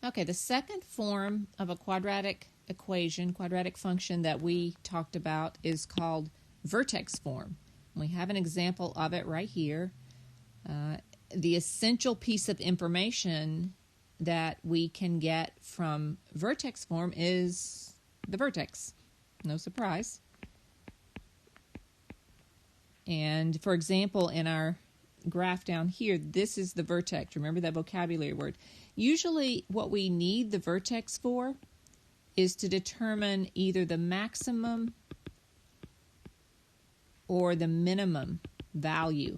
Okay, the second form of a quadratic equation, quadratic function that we talked about is called vertex form. We have an example of it right here. The essential piece of information that we can get from vertex form is the vertex. No surprise. And for example, in our graph down here, this is the vertex. Remember that vocabulary word. Usually what we need the vertex for is to determine either the maximum or the minimum value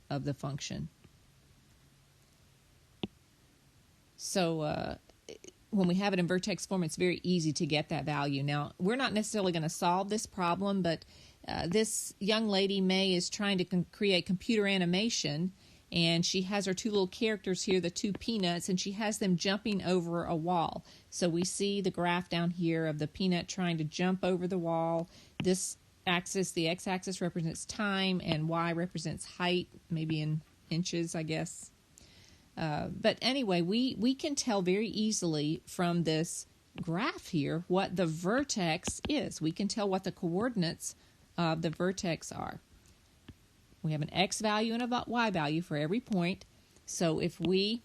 of the function. So when we have it in vertex form, it's very easy to get that value. Now, we're not necessarily going to solve this problem, but this young lady, May, is trying to create computer animation, and she has her two little characters here, the two peanuts, and she has them jumping over a wall. So we see the graph down here of the peanut trying to jump over the wall. This axis, the x-axis, represents time, and y represents height, maybe in inches, I guess. But anyway, we can tell very easily from this graph here what the vertex is. We can tell what the coordinates of the vertex are. We have an x value and a y value for every point. So if we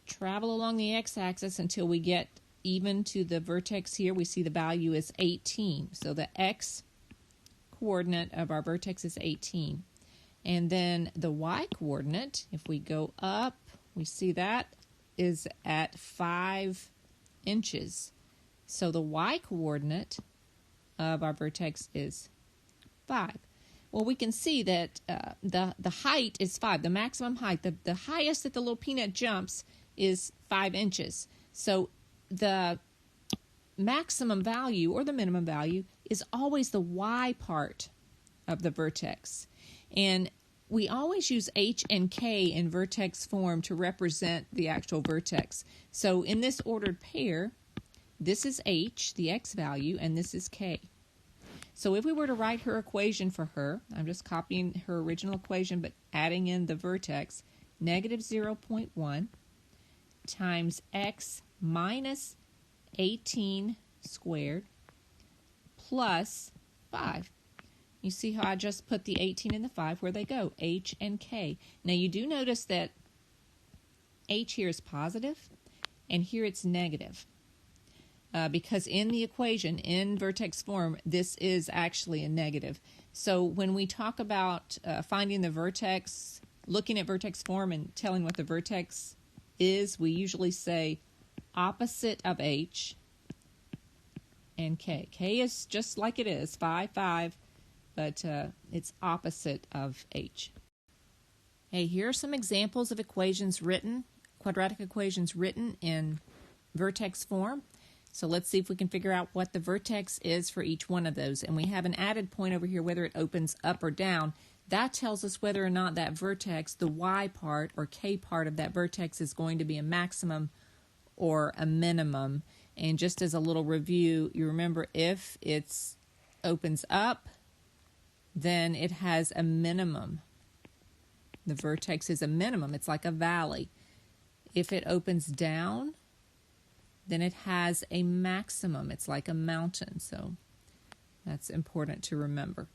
travel along the x-axis until we get even to the vertex here, we see the value is 18. So the x coordinate of our vertex is 18. And then the y coordinate, if we go up, we see that is at 5 inches. So the y coordinate of our vertex is 5. Well, we can see that the height is 5. The maximum height, the highest that the little peanut jumps is 5 inches. So the maximum value or the minimum value is always the y part of the vertex. And we always use h and k in vertex form to represent the actual vertex. So in this ordered pair, this is h, the x value, and this is k. So if we were to write her equation for her, I'm just copying her original equation but adding in the vertex, negative 0.1 times x minus 18 squared plus 5. You see how I just put the 18 and the 5 where they go, h and k. Now you do notice that h here is positive and here it's negative. Because in the equation, in vertex form, this is actually a negative. So when we talk about finding the vertex, looking at vertex form and telling what the vertex is, we usually say opposite of h and k. K is just like it is, 5, 5, but it's opposite of h. Hey, here are some examples of equations written, quadratic equations written in vertex form. So let's see if we can figure out what the vertex is for each one of those. And we have an added point over here, whether it opens up or down. That tells us whether or not that vertex, the y part or k part of that vertex, is going to be a maximum or a minimum. And just as a little review, you remember if it opens up, then it has a minimum. The vertex is a minimum. It's like a valley. If it opens down, then it has a maximum. It's like a mountain. So that's important to remember.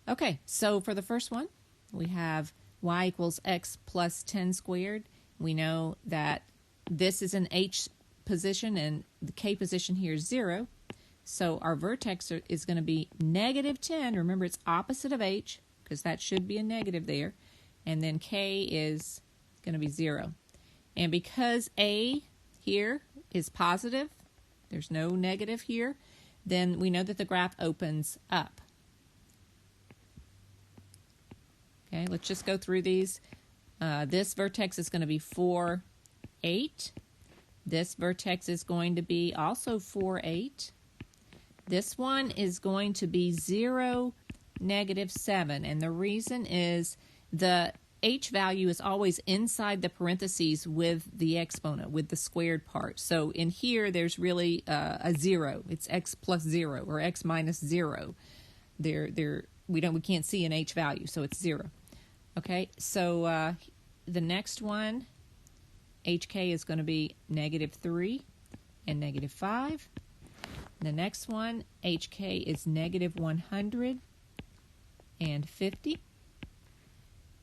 Okay, so for the first one, we have y equals x plus 10 squared. We know that this is an h position and the k position here is 0. So our vertex is going to be negative 10. Remember, it's opposite of h because that should be a negative there. And then k is going to be 0. And because a here is positive, there's no negative here, then we know that the graph opens up. Okay, let's just go through these. This vertex is going to be 4, 8. This vertex is going to be also 4, 8. This one is going to be 0, negative 7. And the reason is the h value is always inside the parentheses with the exponent, with the squared part. So in here, there's really a 0. It's x plus 0 or x minus 0. We can't see an h value, so it's 0. Okay, so the next one HK is going to be -3 and -5. The next one, HK is -150.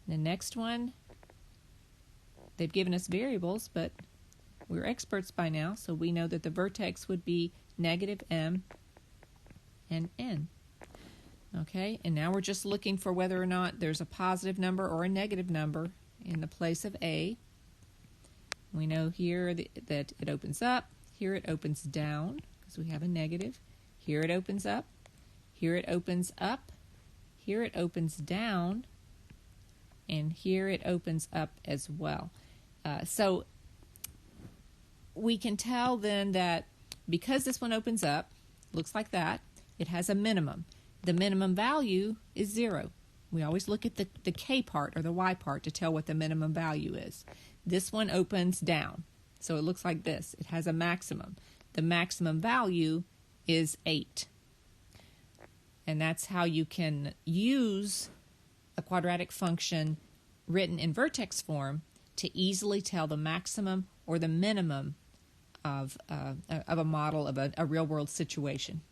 The next one, they've given us variables, but we're experts by now, so we know that the vertex would be -m and n. Okay, and now we're just looking for whether or not there's a positive number or a negative number in the place of A. We know here that it opens up, here it opens down, because we have a negative. Here it opens up, here it opens up, here it opens down, and here it opens up as well. So we can tell then that because this one opens up, looks like that, it has a minimum. The minimum value is 0. We always look at the K part or the Y part to tell what the minimum value is. This one opens down, so it looks like this. It has a maximum. The maximum value is 8. And that's how you can use a quadratic function written in vertex form to easily tell the maximum or the minimum of a model of a real-world situation.